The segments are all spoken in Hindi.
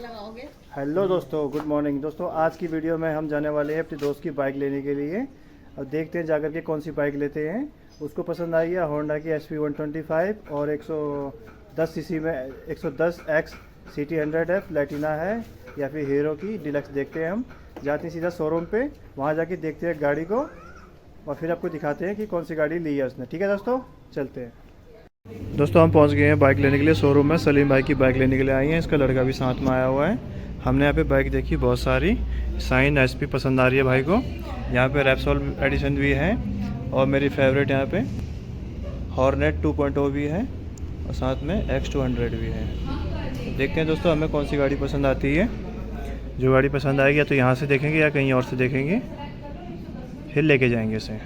लगाओगे। हेलो दोस्तों, गुड मॉर्निंग दोस्तों। आज की वीडियो में हम जाने वाले हैं अपने दोस्त की बाइक लेने के लिए। अब देखते हैं जाकर के कौन सी बाइक लेते हैं। उसको पसंद आई है होंडा की SP 125 और 110 सीसी में 110X CT100F प्लेटिना है, या फिर हीरो की डिलक्स। देखते हैं, हम जाते हैं सीधा शोरूम पे, वहाँ जाके देखते हैं गाड़ी को और फिर आपको दिखाते हैं कि कौन सी गाड़ी ली है उसने। ठीक है दोस्तों, चलते हैं। दोस्तों हम पहुंच गए हैं बाइक लेने के लिए शोरूम में। सलीम भाई की बाइक लेने के लिए आई हैं, इसका लड़का भी साथ में आया हुआ है। हमने यहाँ पे बाइक देखी बहुत सारी। साइन SP पसंद आ रही है भाई को। यहाँ पे रेप्सोल एडिशन भी है और मेरी फेवरेट यहाँ पे हॉर्नेट 2.0 भी है और साथ में X200 भी है। तो देखते हैं दोस्तों हमें कौन सी गाड़ी पसंद आती है। जो गाड़ी पसंद आएगी या तो यहाँ से देखेंगे या कहीं और से देखेंगे, फिर लेके जाएंगे इसे।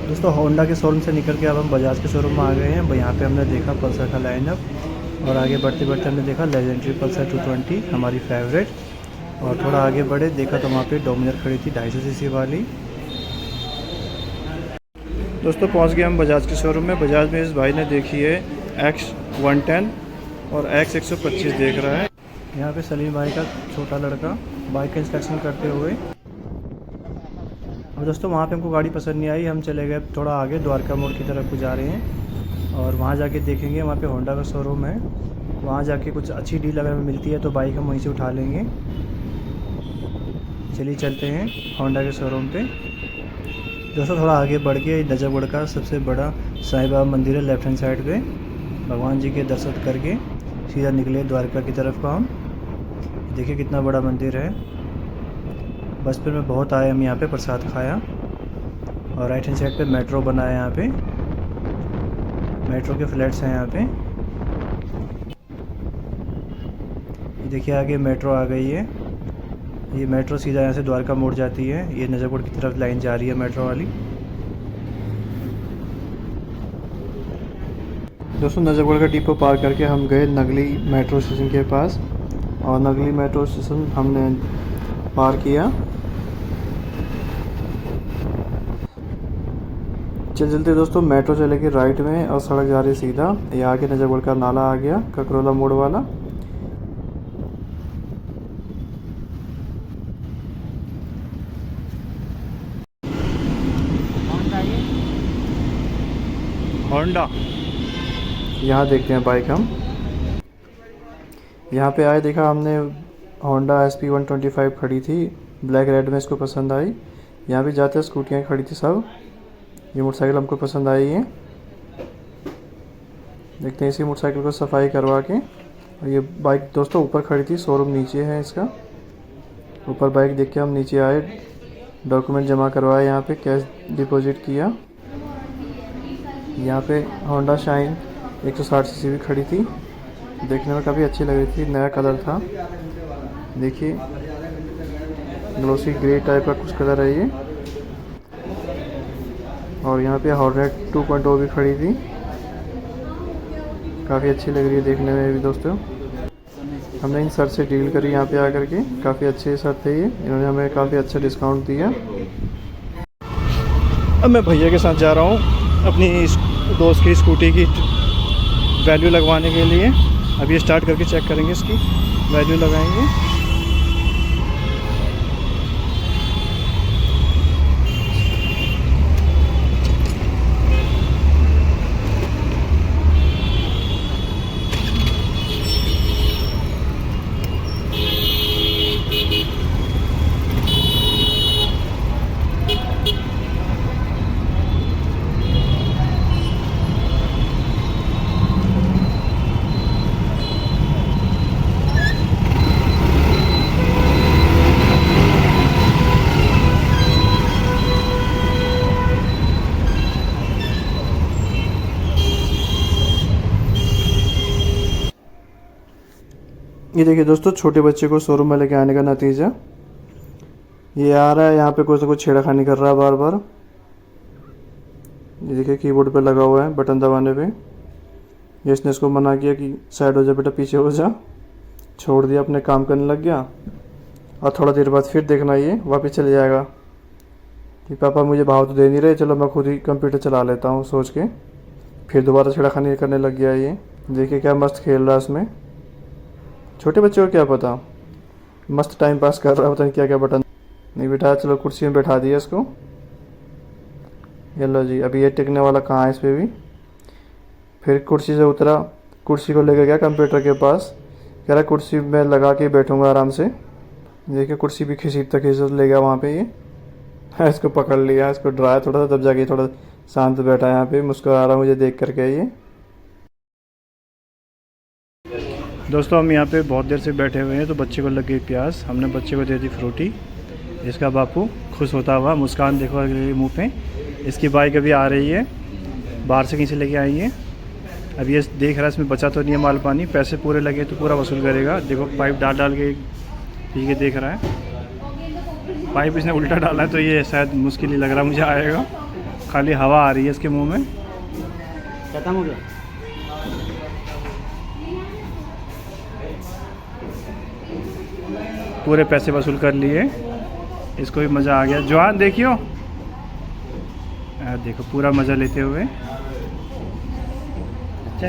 दोस्तों होंडा के शोरूम से निकल के अब हम बजाज के शोरूम में आ गए हैं। यहाँ पे हमने देखा पल्सर का लाइनअप और आगे बढ़ते बढ़ते हमने देखा लेजेंडरी पल्सर 220, हमारी फेवरेट। और थोड़ा आगे बढ़े देखा तो वहाँ पे डोमिनर खड़ी थी 250 सीसी वाली। दोस्तों पहुँच गए हम बजाज के शोरूम में। बजाज में इस भाई ने देखी है X110 और X125 देख रहा है। यहाँ पे सलीम भाई का छोटा लड़का बाइक का इंस्पेक्शन करते हुए। और दोस्तों वहाँ पे हमको गाड़ी पसंद नहीं आई, हम चले गए थोड़ा आगे द्वारका मोड़ की तरफ को जा रहे हैं और वहाँ जाके देखेंगे। वहाँ पे होंडा का शोरूम है, वहाँ जाके कुछ अच्छी डील अगर मिलती है तो बाइक हम वहीं से उठा लेंगे। चलिए चलते हैं होंडा के शोरूम पे। दोस्तों थोड़ा आगे बढ़ के नजफगढ़ का सबसे बड़ा साईं बाबा मंदिर है, लेफ्ट हैंड साइड पे। भगवान जी के दर्शन करके सीधा निकले द्वारका की तरफ को हम। देखिए कितना बड़ा मंदिर है। बचपन में बहुत आए हम यहाँ पे, प्रसाद खाया। और राइट हैंड साइड पे मेट्रो बना है, यहाँ पे मेट्रो के फ्लैट्स हैं यहाँ पे। ये देखिए आगे मेट्रो आ गई है। ये मेट्रो सीधा यहाँ से द्वारका मोड़ जाती है। ये नजफगढ़ की तरफ लाइन जा रही है मेट्रो वाली। दोस्तों नजफगढ़ का डिपो पार करके हम गए नगली मेट्रो स्टेशन के पास और नगली मेट्रो स्टेशन हमने पार किया। चलते दोस्तों मेट्रो चलेगी राइट में और सड़क जा रही है सीधा। ये आगे नजफगढ़ का नाला आ गया, ककरोला मोड़ वाला। होंडा यहाँ देखते हैं बाइक हम। यहाँ पे आए देखा हमने होंडा SP 125 खड़ी थी ब्लैक रेड में, इसको पसंद आई। यहाँ भी जाते स्कूटियाँ खड़ी थी सब। ये मोटरसाइकिल हमको पसंद आई है। देखते हैं इसी मोटरसाइकिल को सफाई करवा के। और ये बाइक दोस्तों ऊपर खड़ी थी, शोरूम नीचे है इसका। ऊपर बाइक देख के हम नीचे आए, डॉक्यूमेंट जमा करवाए, यहाँ पे कैश डिपॉजिट किया। यहाँ पे होंडा शाइन 160 सीसी भी खड़ी थी, देखने में काफ़ी अच्छी लग रही थी। नया कलर था, देखिए ग्लोसी ग्रे टाइप का कुछ कलर है ये। और यहाँ पे हॉर्नेट 2.0 भी खड़ी थी, काफ़ी अच्छी लग रही है देखने में भी दोस्तों। हमने इन सर से डील करी यहाँ पे आकर के, काफ़ी अच्छे सर थे ये, इन्होंने हमें काफ़ी अच्छा डिस्काउंट दिया। अब मैं भैया के साथ जा रहा हूँ अपनी दोस्त की स्कूटी की वैल्यू लगवाने के लिए। अब ये स्टार्ट करके चेक करेंगे, इसकी वैल्यू लगाएंगे। ये देखिए दोस्तों छोटे बच्चे को शोरूम में लेके आने का नतीजा ये आ रहा है। यहाँ पे कुछ ना कुछ छेड़खानी कर रहा है बार बार। ये देखिए कीबोर्ड पे लगा हुआ है बटन दबाने पे। ये इसने इसको मना किया कि साइड हो जा बेटा, पीछे हो जा। छोड़ दिया, अपने काम करने लग गया। और थोड़ा देर बाद फिर देखना ये वापस चले जाएगा कि पापा मुझे भाव तो दे नहीं रहे, चलो मैं खुद ही कंप्यूटर चला लेता हूँ सोच के। फिर दोबारा छेड़खानी करने लग गया ये। देखिए क्या मस्त खेल रहा है उसमें। छोटे बच्चों को क्या पता, मस्त टाइम पास कर रहा है, पता नहीं क्या क्या बटन नहीं बिठाया। चलो कुर्सी में बैठा दिया इसको। ये लो जी, अभी ये टिकने वाला कहाँ है इस पे भी। फिर कुर्सी से उतरा, कुर्सी को लेकर गया कंप्यूटर के पास, कह रहा कुर्सी में लगा के बैठूंगा आराम से। देखिए कुर्सी भी खींचता खींचता ले गया वहाँ पे ये। इसको पकड़ लिया, इसको डराया थोड़ा सा, तब जाके थोड़ा शांत बैठा यहाँ पे, मुस्कुरा रहा मुझे देख करके ये। दोस्तों हम यहाँ पे बहुत देर से बैठे हुए हैं, तो बच्चे को लग गई प्यास। हमने बच्चे को दे दी फ्रूटी। इसका बापू खुश होता हुआ, मुस्कान देखो अगले मुँह पे। इसकी बाइक अभी आ रही है, बाहर से कहीं से लेके आई है। अब ये देख रहा है इसमें बचा तो नहीं है माल पानी, पैसे पूरे लगे तो पूरा वसूल करेगा। देखो पाइप डाल डाल के पी के देख रहा है। पाइप इसने उल्टा डाला है, तो ये शायद मुश्किल ही लग रहा मुझे आएगा। खाली हवा आ रही है इसके मुंह में। खत्म हो गया। पूरे पैसे वसूल कर लिए, इसको भी मज़ा आ गया। जवान देखियो, देखो पूरा मज़ा लेते हुए। अच्छा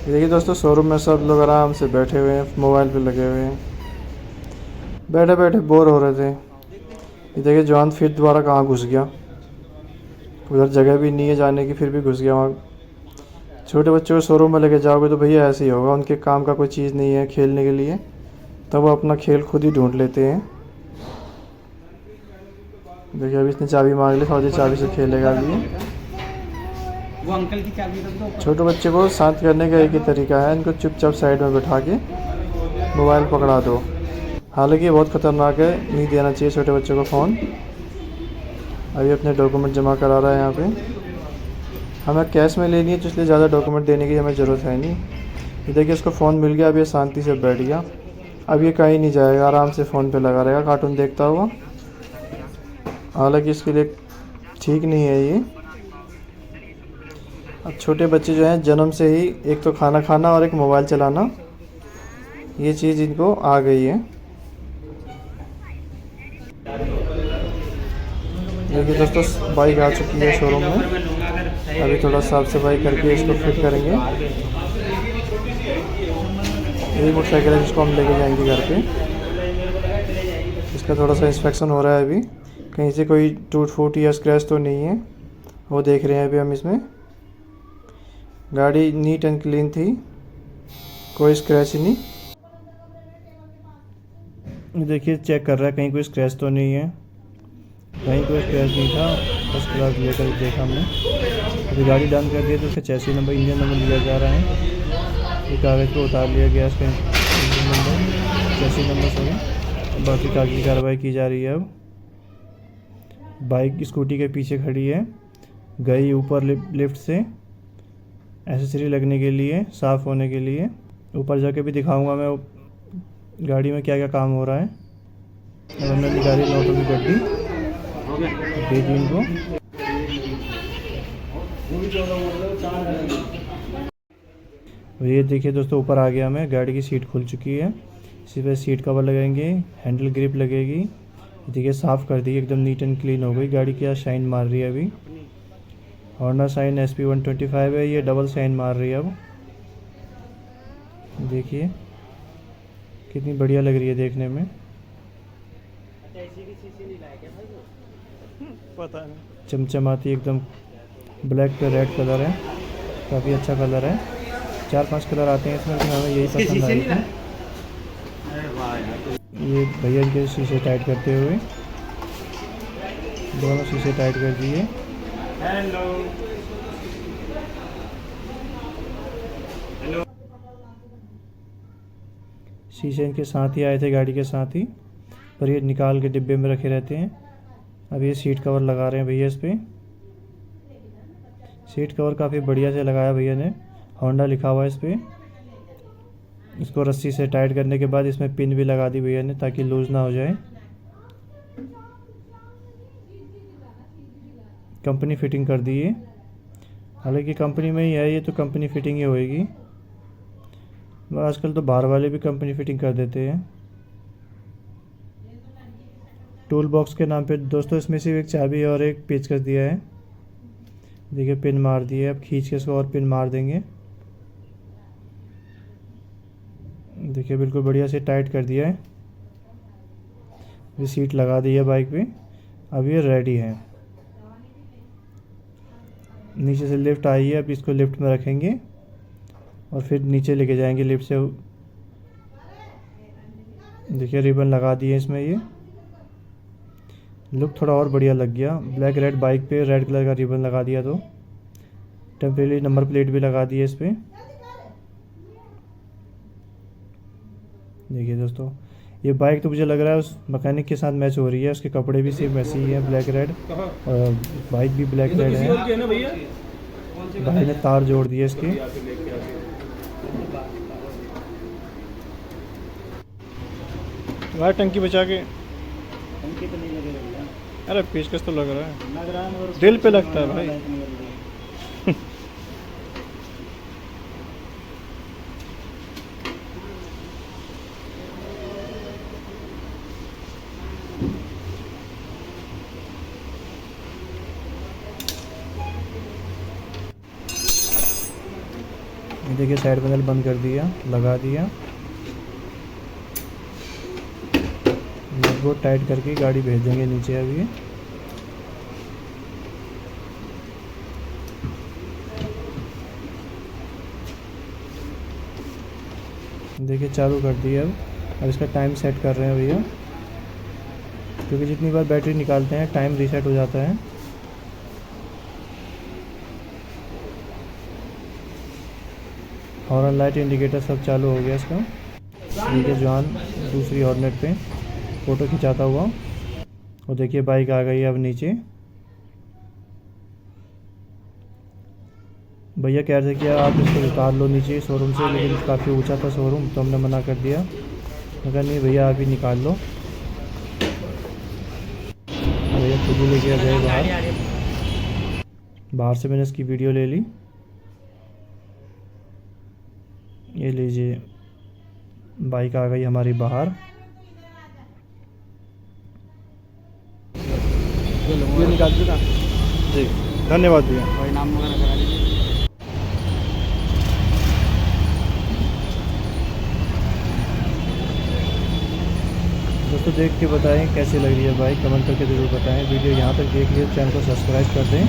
देखिए दोस्तों, शोरूम में सब लोग आराम से बैठे हुए हैं, मोबाइल पे लगे हुए हैं, बैठे बैठे बोर हो रहे थे। ये देखिए जवान फिर दोबारा कहाँ घुस गया, उधर जगह भी नहीं है जाने की, फिर भी घुस गया वहाँ। छोटे बच्चों को शोरूम में लेके जाओगे तो भैया ऐसे ही होगा, उनके काम का कोई चीज़ नहीं है खेलने के लिए, तब वो अपना खेल खुद ही ढूंढ लेते हैं। देखिए अभी इसने चाबी मांग ली, फौजी चाबी से खेलेगा अभी। वो अंकल की चाबी रख दो। छोटे बच्चे को शांत करने का एक ही तरीका है, इनको चुपचाप साइड में बैठा के मोबाइल पकड़ा दो। हालांकि ये बहुत ख़तरनाक है, नहीं देना चाहिए छोटे बच्चों को फ़ोन। अभी अपने डॉक्यूमेंट जमा करा रहा है यहाँ पे। हमें कैश में लेनी है तो इसलिए ज़्यादा डॉक्यूमेंट देने की हमें ज़रूरत है नहीं। ये देखिए इसको फ़ोन मिल गया, अब ये शांति से बैठ गया। अब ये कहीं नहीं जाएगा, आराम से फ़ोन पे लगा रहेगा कार्टून देखता हुआ। हालांकि इसके लिए ठीक नहीं है ये। अब छोटे बच्चे जो हैं जन्म से ही एक तो खाना खाना और एक मोबाइल चलाना, ये चीज़ इनको आ गई है। देखिए दोस्तों बाइक आ चुकी है शोरूम में, अभी थोड़ा साफ़ सफाई करके इसको फिट करेंगे। यही मोटरसाइकिल है जिसको हम लेके जाएंगे घर पे। इसका थोड़ा सा इंस्पेक्शन हो रहा है अभी, कहीं से कोई टूट फूट या स्क्रैच तो नहीं है, वो देख रहे हैं अभी हम इसमें। गाड़ी नीट एंड क्लीन थी, कोई स्क्रैच ही नहीं। देखिए चेक कर रहा है कहीं कोई स्क्रैच तो नहीं है, कहीं कोई स्क्रैच नहीं था। फर्स्ट क्लास लेकर देखा हमने। अभी गाड़ी डाउन कर दिया तो उसका चैसी नंबर, इंजन नंबर लिया जा रहा है। ये कागज़ को उतार लिया गया, इसका engine number, chassis number sorry. बाकी कागजी कार्रवाई की जा रही है। अब बाइक स्कूटी के पीछे खड़ी है, गई ऊपर लिफ्ट से एसेसरी लगने के लिए, साफ़ होने के लिए। ऊपर जाके भी दिखाऊंगा मैं गाड़ी में क्या क्या काम हो रहा है। अब हमने निकाली नोटों की गड्डी, दे दी इनको। ये देखिए दोस्तों ऊपर आ गया मैं, गाड़ी की सीट खुल चुकी है। इसी पर सीट कवर लगाएंगे, हैंडल ग्रिप लगेगी। देखिए साफ़ कर दी, एकदम नीट एंड क्लीन हो गई। गाड़ी क्या शाइन मार रही है अभी। हॉर्ना शाइन SP 125 है, ये डबल शाइन मार रही है अब। देखिए कितनी बढ़िया लग रही है देखने में। पता नहीं, चमचमाती एकदम। ब्लैक पे रेड कलर है, काफ़ी अच्छा कलर है। 4-5 कलर आते हैं इसमें, लेकिन हमें यही पसंद आई थी। ये भैया इनके शीशे टाइट करते हुए, दोनों शीशे टाइट कर दिए। हेलो शीशे इनके साथ ही आए थे, गाड़ी के साथ ही, पर ये निकाल के डिब्बे में रखे रहते हैं। अब ये सीट कवर लगा रहे हैं भैया इस पर। सीट कवर काफ़ी बढ़िया से लगाया भैया ने, होंडा लिखा हुआ है इस पर। इसको रस्सी से टाइट करने के बाद इसमें पिन भी लगा दी भैया ने, ताकि लूज़ ना हो जाए। कंपनी फिटिंग कर दी है, हालांकि कंपनी में ही है ये, तो कंपनी फिटिंग ही होएगी। आजकल तो बाहर वाले भी कंपनी फिटिंग कर देते हैं। टूल बॉक्स के नाम पे दोस्तों इसमें सिर्फ एक चाबी और एक पेचकस दिया है। देखिए पिन मार दी है, अब खींच के इसको और पिन मार देंगे। देखिए बिल्कुल बढ़िया से टाइट कर दिया है। ये सीट लगा दी है बाइक पे, अब ये रेडी है। नीचे से लिफ्ट आई है, अब इसको लिफ्ट में रखेंगे और फिर नीचे लेके जाएंगे लिफ्ट से। देखिए रिबन लगा दिए इसमें, ये लुक थोड़ा और बढ़िया लग गया। ब्लैक रेड बाइक पे रेड कलर का रिबन लगा दिया, तो टेम्परेरी नंबर प्लेट भी लगा दी है इस पर। देखिए दोस्तों ये बाइक तो मुझे लग रहा है उस मैकेनिक के साथ मैच हो रही है। उसके कपड़े भी सेम वैसे ही है, ब्लैक रेड, और बाइक भी ब्लैक रेड है। भाई ने तार जोड़ दिए इसके। भाई टंकी बचा के, टंकी तो नहीं लगेगा। अरे पेचकस तो लग रहा है, दिल पे लगता है भाई। देखिए साइड पैनल बंद कर दिया, लगा दिया। वो टाइट करके गाड़ी भेज देंगे नीचे। अभी देखिए चालू कर दिया। अब इसका टाइम सेट कर रहे हैं भैया, क्योंकि जितनी बार बैटरी निकालते हैं टाइम रीसेट हो जाता है। हॉर्न लाइट इंडिकेटर सब चालू हो गया इसका। देखिए जॉन दूसरी हॉर्नेट पे फ़ोटो खिंचाता हुआ, और देखिए बाइक आ गई अब नीचे। भैया कह रहे थे कि आप इसको उतार लो नीचे शोरूम से, लेकिन काफ़ी ऊंचा था शोरूम, तो हमने मना कर दिया। मगर नहीं भैया आप ही निकाल लो। भैया खुद ही लेके आ गए बाहर। बाहर से मैंने इसकी वीडियो ले ली। ये लीजिए बाइक आ गई हमारी बाहर। ये निकाल दूँगा जी, धन्यवाद भैया। और नाम वगैरह करा लीजिए। दोस्तों देख के बताएं कैसी लग रही है बाइक, कमेंट करके ज़रूर बताएं। वीडियो यहाँ तक देख लिए, चैनल को सब्सक्राइब कर दें,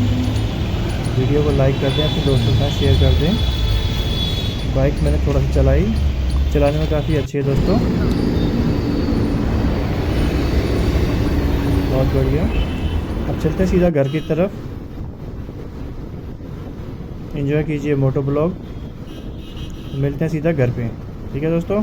वीडियो को लाइक कर दें, अपने दोस्तों के साथ शेयर कर दें। बाइक मैंने थोड़ा सा चलाई, चलाने में काफ़ी अच्छी है दोस्तों, बहुत बढ़िया। अब चलते हैं सीधा घर की तरफ। एंजॉय कीजिए मोटो ब्लॉग। मिलते हैं सीधा घर पे, ठीक है दोस्तों।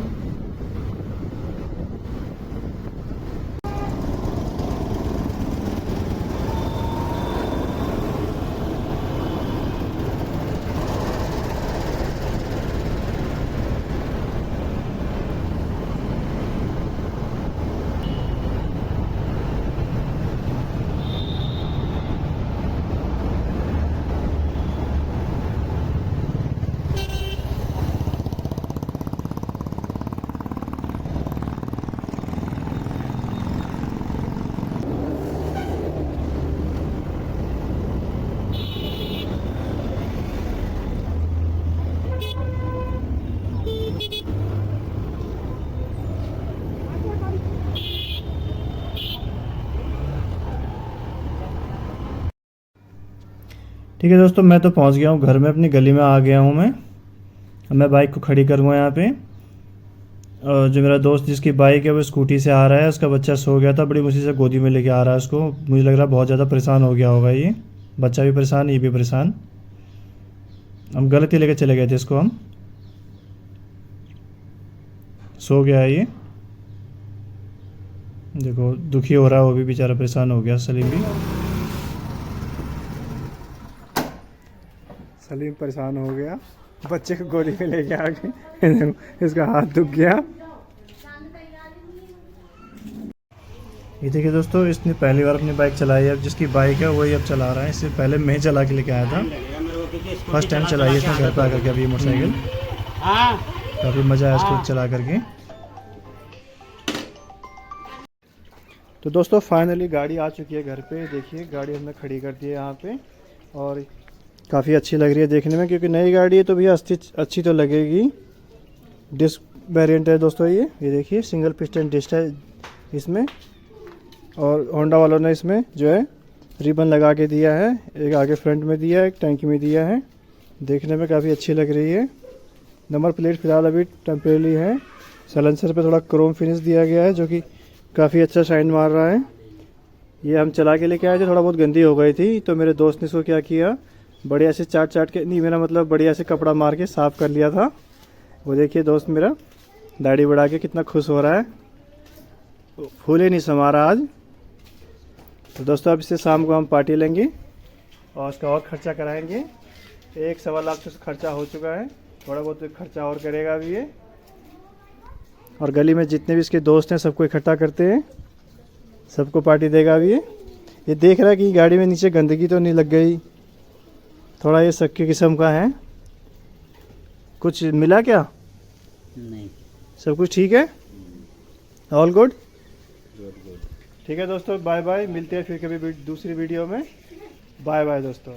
ठीक है दोस्तों, मैं तो पहुंच गया हूं घर में, अपनी गली में आ गया हूं मैं। अब मैं बाइक को खड़ी करूंगा यहाँ पे। और जो मेरा दोस्त जिसकी बाइक है वो स्कूटी से आ रहा है, उसका बच्चा सो गया था, बड़ी मुश्किल से गोदी में लेके आ रहा है उसको। मुझे लग रहा है बहुत ज़्यादा परेशान हो गया होगा ये, बच्चा भी परेशान, ये भी परेशान। हम गलत ही लेके चले गए थे इसको हम। सो गया है ये, देखो दुखी हो रहा है वो भी, बेचारा परेशान हो गया। सलीम भी, सलीम परेशान हो गया, बच्चे को गोदी में लेके आ गए। इसका हाथ दुख गया। ये देखिए दोस्तों, इसने पहली बार अपनी बाइक चलाई है। अब जिसकी बाइक है वही अब चला रहा है, इससे पहले मैं चला के लेके आया था। फर्स्ट टाइम चलाई है इसने घर पर आकर के अभी मोटरसाइकिल। काफ़ी मज़ा आया इसको चला करके। तो दोस्तों फाइनली गाड़ी आ चुकी है घर पे। देखिए गाड़ी हमने खड़ी कर दी है यहाँ पे और काफ़ी अच्छी लग रही है देखने में, क्योंकि नई गाड़ी है तो भैया अच्छी तो लगेगी। डिस्क वेरिएंट है दोस्तों ये देखिए सिंगल पिस्टन डिस्क है इसमें, और होंडा वालों ने इसमें जो है रिबन लगा के दिया है, एक आगे फ्रंट में दिया है, एक टैंकी में दिया है। देखने में काफ़ी अच्छी लग रही है। नंबर प्लेट फिलहाल अभी टेम्परेरी है। साइलेंसर पे थोड़ा क्रोम फिनिश दिया गया है जो कि काफ़ी अच्छा शाइन मार रहा है। ये हम चला के लेके आए थे, थोड़ा बहुत गंदी हो गई थी तो मेरे दोस्त ने इसको क्या किया, बढ़िया से चाट के, नहीं मेरा मतलब बढ़िया से कपड़ा मार के साफ़ कर लिया था। वो देखिए दोस्त मेरा दाढ़ी बढ़ा के कितना खुश हो रहा है, फूले नहीं समा रहा आज। तो दोस्तों अब इससे शाम को हम पार्टी लेंगे और उसका और ख़र्चा कराएंगे। 1-1.25 लाख से खर्चा हो चुका है, थोड़ा बहुत खर्चा और करेगा अभी ये। और गली में जितने भी इसके दोस्त हैं सबको इकट्ठा करते हैं, सबको पार्टी देगा अभी ये देख रहा है कि गाड़ी में नीचे गंदगी तो नहीं लग गई, थोड़ा ये शक की किस्म का है। कुछ मिला क्या? नहीं, सब कुछ ठीक है, ऑल गुड। ठीक है दोस्तों, बाय बाय, मिलते हैं फिर कभी दूसरी वीडियो में। बाय बाय दोस्तों।